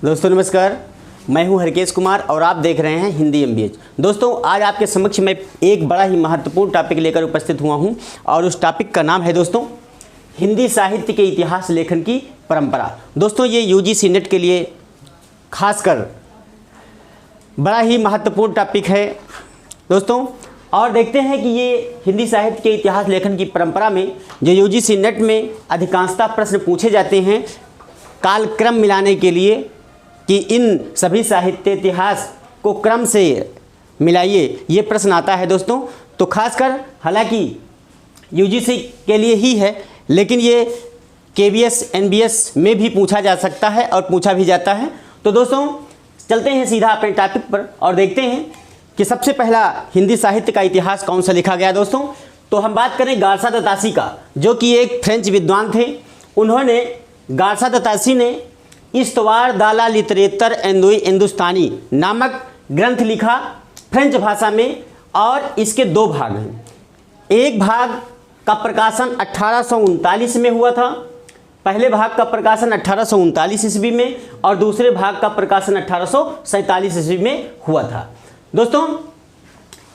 दोस्तों नमस्कार, मैं हूं हरकेश कुमार और आप देख रहे हैं हिंदी एमबीएच। दोस्तों आज आपके समक्ष मैं एक बड़ा ही महत्वपूर्ण टॉपिक लेकर उपस्थित हुआ हूं और उस टॉपिक का नाम है दोस्तों हिंदी साहित्य के इतिहास लेखन की परंपरा। दोस्तों ये यूजीसी नेट के लिए खासकर बड़ा ही महत्वपूर्ण टॉपिक है दोस्तों। और देखते हैं कि ये हिंदी साहित्य के इतिहास लेखन की परंपरा में जो यूजीसी नेट में अधिकांशतः प्रश्न पूछे जाते हैं कालक्रम मिलाने के लिए कि इन सभी साहित्य इतिहास को क्रम से मिलाइए, ये प्रश्न आता है दोस्तों। तो खासकर हालांकि यूजीसी के लिए ही है, लेकिन ये केबीएस एनबीएस में भी पूछा जा सकता है और पूछा भी जाता है। तो दोस्तों चलते हैं सीधा अपने टॉपिक पर और देखते हैं कि सबसे पहला हिंदी साहित्य का इतिहास कौन सा लिखा गया दोस्तों। तो हम बात करें गारसा द तासी का, जो कि एक फ्रेंच विद्वान थे। उन्होंने गारसा द तासी ने इस्तवार दाला लिटरेचर हिंदुस्तानी नामक ग्रंथ लिखा फ्रेंच भाषा में, और इसके दो भाग हैं। एक भाग का प्रकाशन 1839 में हुआ था, पहले भाग का प्रकाशन 1839 ईस्वी में और दूसरे भाग का प्रकाशन 1847 ईस्वी में हुआ था। दोस्तों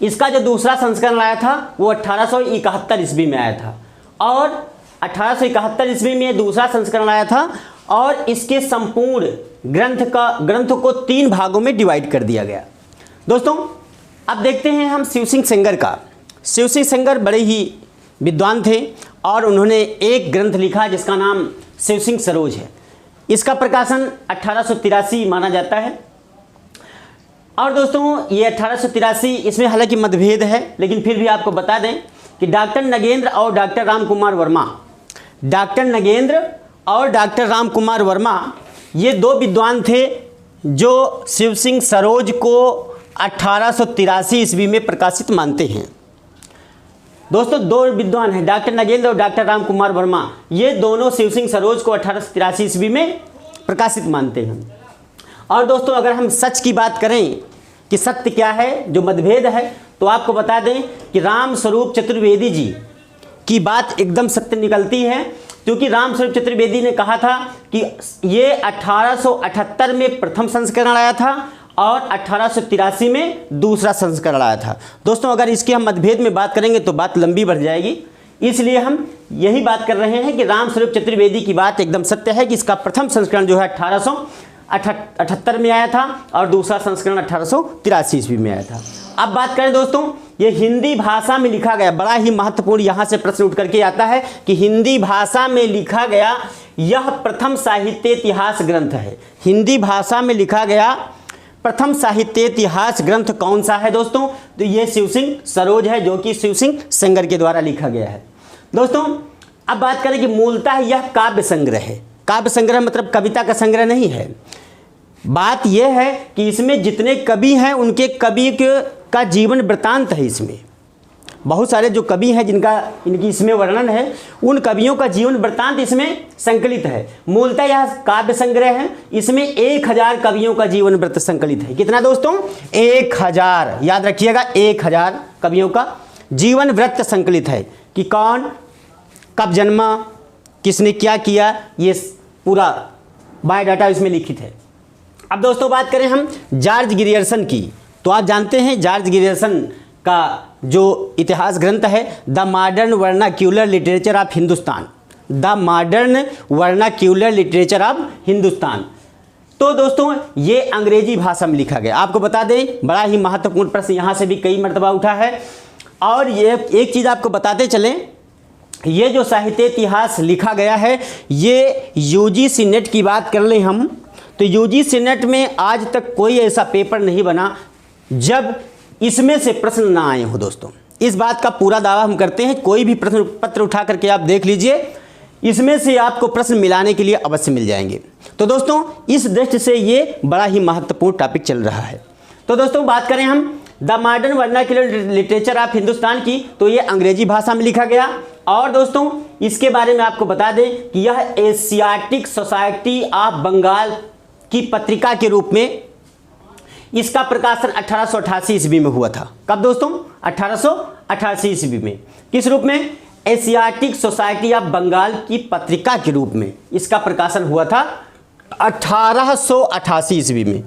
इसका जो दूसरा संस्करण आया था वो 1871 ईस्वी में आया था, और 1871 ईस्वी में दूसरा संस्करण आया था और इसके संपूर्ण ग्रंथ को 3 भागों में डिवाइड कर दिया गया। दोस्तों अब देखते हैं हम शिव सिंह सेंगर का। शिव सिंह सेंगर बड़े ही विद्वान थे और उन्होंने एक ग्रंथ लिखा जिसका नाम शिव सिंह सरोज है। इसका प्रकाशन 1883 माना जाता है। और दोस्तों ये 1883, इसमें हालांकि मतभेद है, लेकिन फिर भी आपको बता दें कि डॉक्टर नगेंद्र और डॉक्टर रामकुमार वर्मा ये दो विद्वान थे जो शिव सिंह सरोज को 1883 ईस्वी में प्रकाशित मानते हैं। दोस्तों दो विद्वान हैं, डॉक्टर नगेंद्र और डॉक्टर रामकुमार वर्मा, ये दोनों शिव सिंह सरोज को 1883 ईस्वी में प्रकाशित मानते हैं। और दोस्तों अगर हम सच की बात करें कि सत्य क्या है, जो मतभेद है, तो आपको बता दें कि राम स्वरूप चतुर्वेदी जी की बात एकदम सत्य निकलती है, क्योंकि राम स्वरूप चतुर्वेदी ने कहा था कि ये 1878 में प्रथम संस्करण आया था और 1883 में दूसरा संस्करण आया था। दोस्तों अगर इसके हम मतभेद में बात करेंगे तो बात लंबी बढ़ जाएगी, इसलिए हम यही बात कर रहे हैं कि राम स्वरूप चतुर्वेदी की बात एकदम सत्य है कि इसका प्रथम संस्करण जो है 1878 में आया था और दूसरा संस्करण 1883 ईस्वी में आया था। अब बात करें दोस्तों, ये हिंदी भाषा में लिखा गया, बड़ा ही महत्वपूर्ण यहाँ से प्रश्न उठ करके आता है कि हिंदी भाषा में लिखा गया यह प्रथम साहित्य इतिहास ग्रंथ है। हिंदी भाषा में लिखा गया प्रथम साहित्य इतिहास ग्रंथ कौन सा है दोस्तों? तो ये शिव सिंह सरोज है, जो कि शिव सिंह सेंगर के द्वारा लिखा गया है। दोस्तों अब बात करें कि मूलतः यह काव्य संग्रह है। काव्य संग्रह मतलब कविता का संग्रह नहीं है। बात यह है कि इसमें जितने कवि हैं उनके कवि का जीवन वृत्तांत है। इसमें बहुत सारे जो कवि हैं इनकी इसमें वर्णन है, उन कवियों का जीवन वृत्तांत इसमें संकलित है। मूलतः यह काव्य संग्रह है, इसमें 1000 कवियों का जीवन वृत्त संकलित है। कितना दोस्तों? 1000, याद रखिएगा, 1000 कवियों का जीवन वृत्त संकलित है कि कौन कब जन्मा, किसने क्या किया, ये पूरा बायोडाटा इसमें लिखित है। अब दोस्तों बात करें हम जॉर्ज ग्रियर्सन की, तो आप जानते हैं जॉर्ज ग्रियर्सन का जो इतिहास ग्रंथ है the modern vernacular literature of Hindustan, the modern vernacular literature of Hindustan. तो दोस्तों ये अंग्रेजी भाषा में लिखा गया। आपको बता दें, बड़ा ही महत्वपूर्ण प्रश्न यहाँ से भी कई मरतबा उठा है। और ये एक चीज़ आपको बताते चलें, ये जो साहित्य इतिहास लिखा गया है ये यूजीसी नेट की बात कर लें हम, तो यूजीसी नेट में आज तक कोई ऐसा पेपर नहीं बना जब इसमें से प्रश्न ना आए हो। दोस्तों इस बात का पूरा दावा हम करते हैं, कोई भी प्रश्न पत्र उठा करके आप देख लीजिए, इसमें से आपको प्रश्न मिलाने के लिए अवश्य मिल जाएंगे। तो दोस्तों इस दृष्टि से ये बड़ा ही महत्वपूर्ण टॉपिक चल रहा है। तो दोस्तों बात करें हम the modern vernacular literature of Hindustan की, तो ये अंग्रेजी भाषा में लिखा गया। और दोस्तों इसके बारे में आपको बता दें कि यह एशियाटिक सोसाइटी ऑफ बंगाल की पत्रिका के रूप में इसका प्रकाशन 1888 ईस्वी में हुआ था। कब दोस्तों? 1888 ईस्वी में। किस रूप में? एशियाटिक सोसाइटी ऑफ बंगाल की पत्रिका के रूप में इसका प्रकाशन हुआ था 1888 ईस्वी में,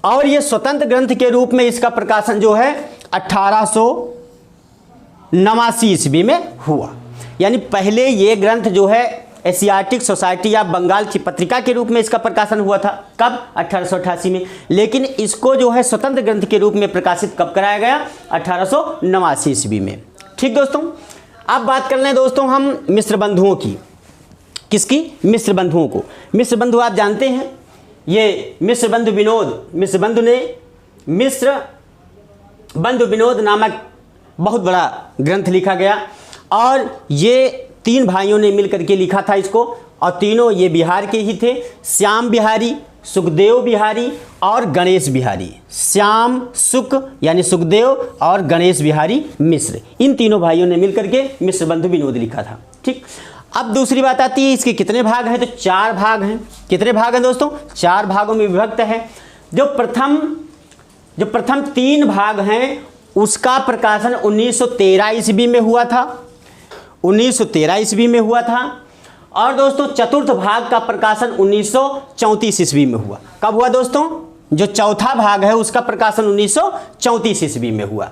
और ये स्वतंत्र ग्रंथ के रूप में इसका प्रकाशन जो है 1889 ईस्वी में हुआ। यानी पहले ये ग्रंथ जो है एशियाटिक सोसाइटी ऑफ बंगाल की पत्रिका के रूप में इसका प्रकाशन हुआ था। कब? 1888 में। लेकिन इसको जो है स्वतंत्र ग्रंथ के रूप में प्रकाशित कब कराया गया? 1889 ईस्वी में। ठीक दोस्तों, अब बात कर लें दोस्तों हम मिश्र बंधुओं की। किसकी? मिश्र बंधुओं को। मिश्र बंधु आप जानते हैं, ये मिश्र बंधु विनोद नामक बहुत बड़ा ग्रंथ लिखा गया, और ये 3 भाइयों ने मिलकर के लिखा था इसको, और तीनों ये बिहार के ही थे। श्याम बिहारी, सुखदेव बिहारी और गणेश बिहारी। श्याम सुख यानी सुखदेव और गणेश बिहारी मिश्र, इन तीनों भाइयों ने मिलकर के मिश्र बंधु विनोद लिखा था। ठीक, अब दूसरी बात आती है इसके कितने भाग हैं? तो 4 भाग हैं। कितने भाग हैं दोस्तों? 4 भागों में विभक्त है। जो प्रथम 3 भाग हैं उसका प्रकाशन 1913 ईस्वी में हुआ था। 1913 ईस्वी में हुआ था। और दोस्तों चतुर्थ भाग का प्रकाशन 1934 ईस्वी में हुआ। कब हुआ दोस्तों? जो चौथा भाग है उसका प्रकाशन 1934 ईस्वी में हुआ।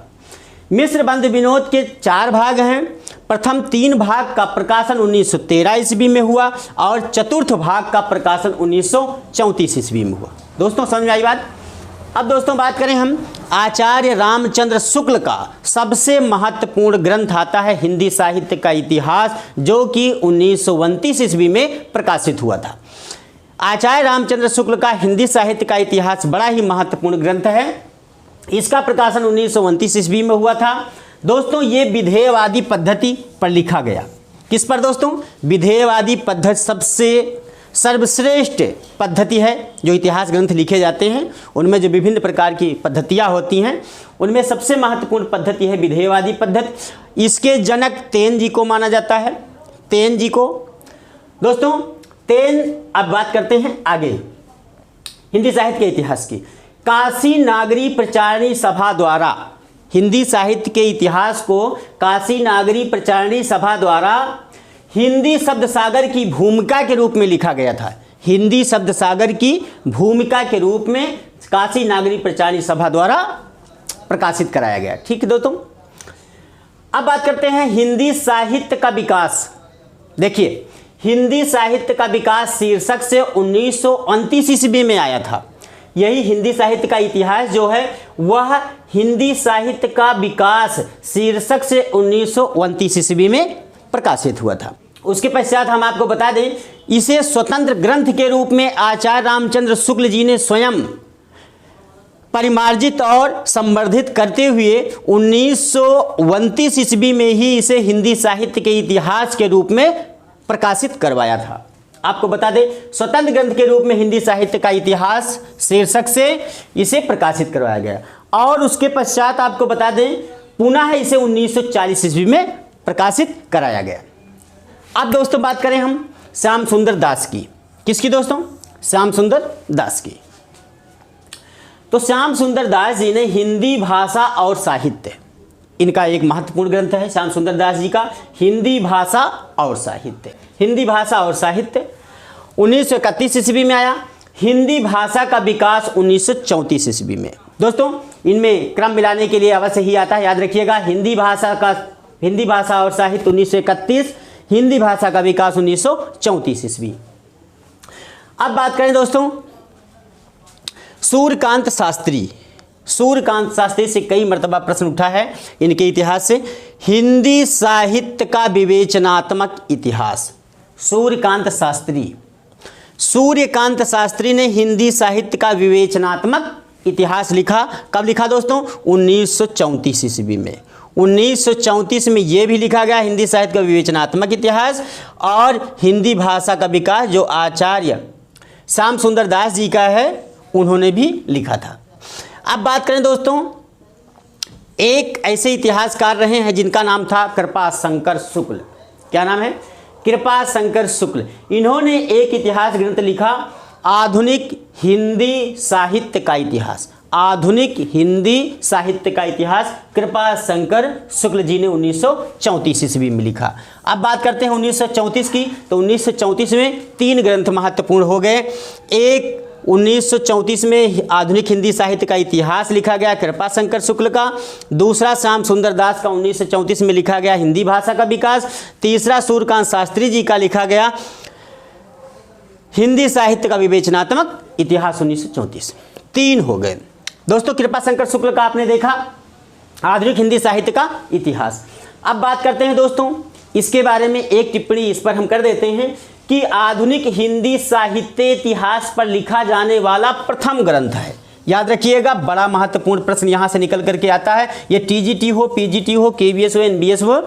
मिश्र बंधु विनोद के 4 भाग हैं। प्रथम 3 भाग का प्रकाशन 1913 ईस्वी में हुआ, और चतुर्थ भाग का प्रकाशन 1934 ईस्वी में हुआ। दोस्तों समझ में आई बात? अब दोस्तों बात करें हम आचार्य रामचंद्र शुक्ल का सबसे महत्वपूर्ण ग्रंथ आता है हिंदी साहित्य का इतिहास, जो कि 1929 ईस्वी में प्रकाशित हुआ था। आचार्य रामचंद्र शुक्ल का हिंदी साहित्य का इतिहास बड़ा ही महत्वपूर्ण ग्रंथ है। इसका प्रकाशन 1929 ईस्वी में हुआ था। दोस्तों ये विधेयवादी पद्धति पर लिखा गया। किस पर दोस्तों? विधेयवादी पद्धति सबसे सर्वश्रेष्ठ पद्धति है। जो इतिहास ग्रंथ लिखे जाते हैं उनमें जो विभिन्न प्रकार की पद्धतियाँ होती हैं उनमें सबसे महत्वपूर्ण पद्धति है विधेयवादी पद्धति। इसके जनक तेन जी को माना जाता है। तेन जी को दोस्तों, तेन, अब बात करते हैं आगे हिंदी साहित्य के इतिहास की। काशी नागरी प्रचारणी सभा द्वारा हिंदी साहित्य के इतिहास को काशी नागरी प्रचारणी सभा द्वारा हिंदी शब्द सागर की भूमिका के रूप में लिखा गया था। हिंदी शब्द सागर की भूमिका के रूप में काशी नागरी प्रचारणी सभा द्वारा प्रकाशित कराया गया। ठीक है दोस्तों, अब बात करते हैं हिंदी साहित्य का विकास। देखिए, हिंदी साहित्य का विकास शीर्षक से 1929 ईस्वी में आया था। यही हिंदी साहित्य का इतिहास जो है वह हिंदी साहित्य का विकास शीर्षक से 1929 ईस्वी में प्रकाशित हुआ था। उसके पश्चात हम आपको बता दें, इसे स्वतंत्र ग्रंथ के रूप में आचार्य रामचंद्र शुक्ल जी ने स्वयं परिमार्जित और संवर्धित करते हुए 1929 ईस्वी में ही इसे हिंदी साहित्य के इतिहास के रूप में प्रकाशित करवाया था। आपको बता दें, स्वतंत्र ग्रंथ के रूप में हिंदी साहित्य का इतिहास शीर्षक से इसे प्रकाशित करवाया गया। और उसके पश्चात आपको बता दें, पुनः इसे 1940 ईस्वी में प्रकाशित कराया गया। अब दोस्तों बात करें हम श्याम सुंदर दास की। किसकी दोस्तों? श्याम सुंदर दास की। तो श्याम सुंदर दास जी ने हिंदी भाषा और साहित्य, इनका एक महत्वपूर्ण ग्रंथ है श्याम सुंदर दास जी का, हिंदी भाषा और साहित्य। हिंदी भाषा और साहित्य 1931 ईस्वी में आया। हिंदी भाषा का विकास 1934 ईस्वी में। दोस्तों इनमें क्रम मिलाने के लिए अवश्य ही आता है, याद रखिएगा। हिंदी भाषा और साहित्य 1931, हिंदी भाषा का विकास 1934 ईस्वी। अब बात करें दोस्तों सूर्यकांत शास्त्री। सूर्यकांत शास्त्री से कई मर्तबा प्रश्न उठा है इनके इतिहास से। हिंदी साहित्य का विवेचनात्मक इतिहास। सूर्यकांत शास्त्री ने हिंदी साहित्य का विवेचनात्मक इतिहास लिखा। कब लिखा दोस्तों? 1934 ईस्वी में। 1934 में यह भी लिखा गया हिंदी साहित्य का विवेचनात्मक इतिहास। और हिंदी भाषा का विकास जो आचार्य श्याम सुंदर दास जी का है उन्होंने भी लिखा था। अब बात करें दोस्तों, एक ऐसे इतिहासकार रहे हैं जिनका नाम था कृपाशंकर शुक्ल। क्या नाम है? कृपाशंकर शुक्ल। इन्होंने एक इतिहास ग्रंथ लिखा, आधुनिक हिंदी साहित्य का इतिहास। आधुनिक हिंदी साहित्य का इतिहास कृपा शंकर शुक्ल जी ने 1934 ईस्वी में लिखा। अब बात करते हैं 1934 की, तो 1934 में 3 ग्रंथ महत्वपूर्ण हो गए। एक 1934 में आधुनिक हिंदी साहित्य का इतिहास लिखा गया कृपा शंकर शुक्ल का। दूसरा श्याम सुंदर दास का 1934 में लिखा गया हिंदी भाषा का विकास। तीसरा सूर्यकांत शास्त्री जी का लिखा गया हिंदी साहित्य का विवेचनात्मक इतिहास 1934। 3 हो गए दोस्तों। कृपा शंकर शुक्ल का आपने देखा आधुनिक हिंदी साहित्य का इतिहास। अब बात करते हैं दोस्तों इसके बारे में, एक टिप्पणी इस पर हम कर देते हैं कि आधुनिक हिंदी साहित्य इतिहास पर लिखा जाने वाला प्रथम ग्रंथ है। याद रखिएगा, बड़ा महत्वपूर्ण प्रश्न यहाँ से निकल करके आता है। ये टीजीटी हो, पीजीटी हो, केवीएस हो, एनबीएस हो,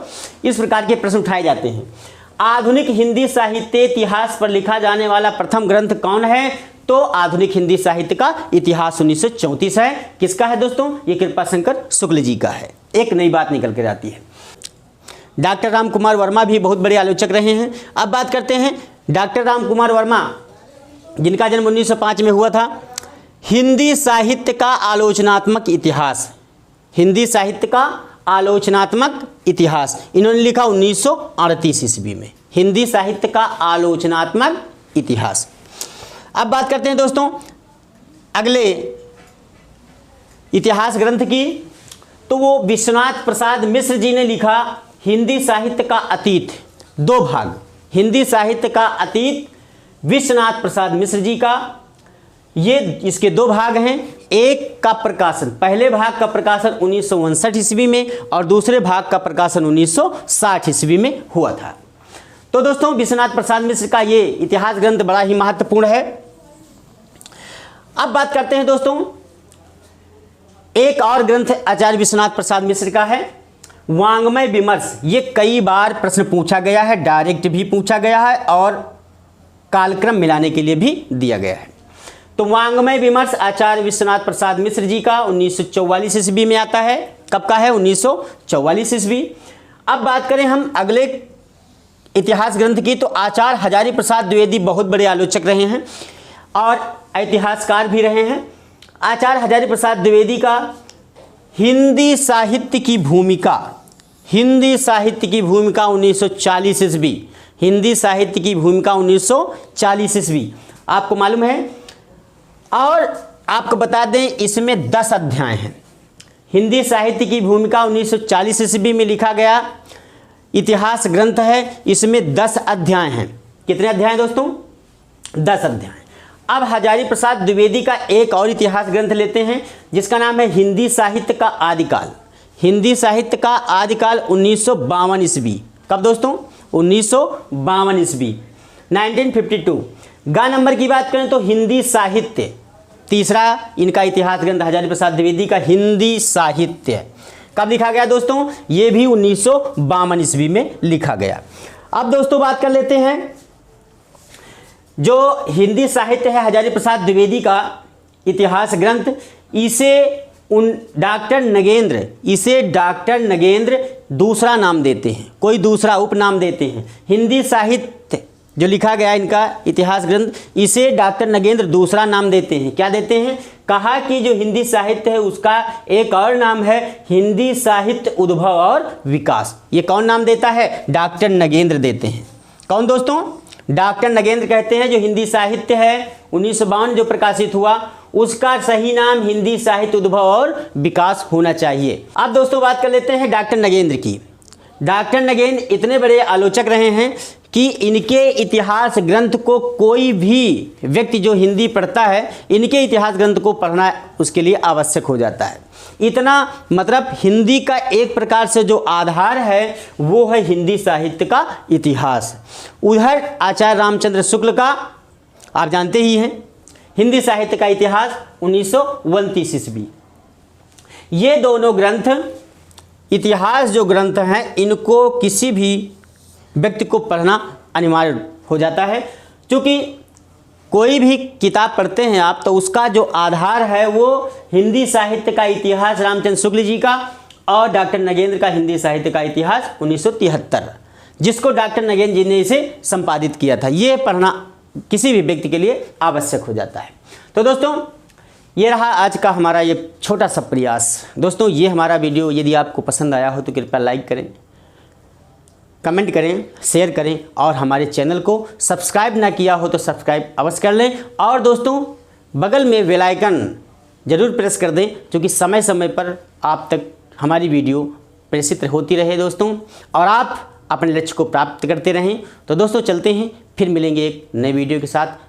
इस प्रकार के प्रश्न उठाए जाते हैं। आधुनिक हिंदी साहित्य इतिहास पर लिखा जाने वाला प्रथम ग्रंथ कौन है? तो आधुनिक हिंदी साहित्य का इतिहास 1934 है। किसका है दोस्तों? ये कृपा शंकर शुक्ल जी का है। एक नई बात निकल कर आती है। डॉक्टर राम कुमार वर्मा भी बहुत बड़े आलोचक रहे हैं। अब बात करते हैं डॉक्टर राम कुमार वर्मा, जिनका जन्म 1905 में हुआ था। हिंदी साहित्य का आलोचनात्मक इतिहास, हिंदी साहित्य का आलोचनात्मक इतिहास इन्होंने लिखा 1938 ईस्वी में, हिंदी साहित्य का आलोचनात्मक इतिहास। अब बात करते हैं दोस्तों अगले इतिहास ग्रंथ की, तो वो विश्वनाथ प्रसाद मिश्र जी ने लिखा हिंदी साहित्य का अतीत। 2 भाग, हिंदी साहित्य का अतीत विश्वनाथ प्रसाद मिश्र जी का। ये इसके 2 भाग हैं। एक का प्रकाशन, पहले भाग का प्रकाशन 1959 ईस्वी में और दूसरे भाग का प्रकाशन 1960 ईस्वी में हुआ था। तो दोस्तों विश्वनाथ प्रसाद मिश्र का ये इतिहास ग्रंथ बड़ा ही महत्वपूर्ण है। अब बात करते हैं दोस्तों एक और ग्रंथ आचार्य विश्वनाथ प्रसाद मिश्र का है वांग्मय विमर्श। ये कई बार प्रश्न पूछा गया है, डायरेक्ट भी पूछा गया है और कालक्रम मिलाने के लिए भी दिया गया है। तो वांग्मय विमर्श आचार्य विश्वनाथ प्रसाद मिश्र जी का 1944 ईस्वी में आता है। कब का है? 1944 ईस्वी। अब बात करें हम अगले इतिहास ग्रंथ की, तो आचार्य हजारी प्रसाद द्विवेदी बहुत बड़े आलोचक रहे हैं और इतिहासकार भी रहे हैं। आचार्य हजारी प्रसाद द्विवेदी का हिंदी साहित्य की भूमिका, हिंदी साहित्य की भूमिका 1940 ईस्वी, हिंदी साहित्य की भूमिका 1940 ईस्वी आपको मालूम है। और आपको बता दें इसमें 10 अध्याय हैं। हिंदी साहित्य की भूमिका 1940 ईस्वी में लिखा गया इतिहास ग्रंथ है। इसमें 10 अध्याय हैं। कितने अध्याय दोस्तों? 10 अध्याय। अब हजारी प्रसाद द्विवेदी का एक और इतिहास ग्रंथ लेते हैं जिसका नाम है हिंदी साहित्य का आदिकाल। हिंदी साहित्य का आदिकाल 1952 ईस्वी। कब दोस्तों? 1952 ईस्वी, 1952। गा नंबर की बात करें तो हिंदी साहित्य, तीसरा इनका इतिहास ग्रंथ हजारी प्रसाद द्विवेदी का हिंदी साहित्य कब लिखा गया दोस्तों? ये भी 1952 ईस्वी में लिखा गया। अब दोस्तों बात कर लेते हैं जो हिंदी साहित्य है हजारी प्रसाद द्विवेदी का इतिहास ग्रंथ, इसे डॉक्टर नगेंद्र दूसरा नाम देते हैं, कोई दूसरा उपनाम देते हैं। हिंदी साहित्य जो लिखा गया इनका इतिहास ग्रंथ, इसे डॉक्टर नगेंद्र दूसरा नाम देते हैं। क्या देते हैं? कहा कि जो हिंदी साहित्य है उसका एक और नाम है हिंदी साहित्य उद्भव और विकास। ये कौन नाम देता है? डॉक्टर नगेंद्र देते हैं। कौन दोस्तों? डॉक्टर नगेंद्र कहते हैं जो हिंदी साहित्य है 1952 जो प्रकाशित हुआ उसका सही नाम हिंदी साहित्य उद्भव और विकास होना चाहिए। अब दोस्तों बात कर लेते हैं डॉक्टर नगेंद्र की। डॉक्टर नगेंद्र इतने बड़े आलोचक रहे हैं कि इनके इतिहास ग्रंथ को कोई भी व्यक्ति जो हिंदी पढ़ता है इनके इतिहास ग्रंथ को पढ़ना उसके लिए आवश्यक हो जाता है। इतना मतलब हिंदी का एक प्रकार से जो आधार है वो है हिंदी साहित्य का इतिहास। उधर आचार्य रामचंद्र शुक्ल का आप जानते ही हैं हिंदी साहित्य का इतिहास 1929 ईस्वी। ये दोनों ग्रंथ इतिहास जो ग्रंथ हैं इनको किसी भी व्यक्ति को पढ़ना अनिवार्य हो जाता है, क्योंकि कोई भी किताब पढ़ते हैं आप तो उसका जो आधार है वो हिंदी साहित्य का इतिहास रामचंद्र शुक्ल जी का और डॉक्टर नगेंद्र का हिंदी साहित्य का इतिहास 1973, जिसको डॉक्टर नगेंद्र जी ने इसे संपादित किया था। ये पढ़ना किसी भी व्यक्ति के लिए आवश्यक हो जाता है। तो दोस्तों ये रहा आज का हमारा ये छोटा सा प्रयास। दोस्तों, ये हमारा वीडियो यदि आपको पसंद आया हो तो कृपया लाइक करें, कमेंट करें, शेयर करें और हमारे चैनल को सब्सक्राइब ना किया हो तो सब्सक्राइब अवश्य कर लें। और दोस्तों, बगल में बेल आइकन ज़रूर प्रेस कर दें, क्योंकि समय समय पर आप तक हमारी वीडियो प्रेषित होती रहे दोस्तों, और आप अपने लक्ष्य को प्राप्त करते रहें। तो दोस्तों, चलते हैं, फिर मिलेंगे एक नए वीडियो के साथ।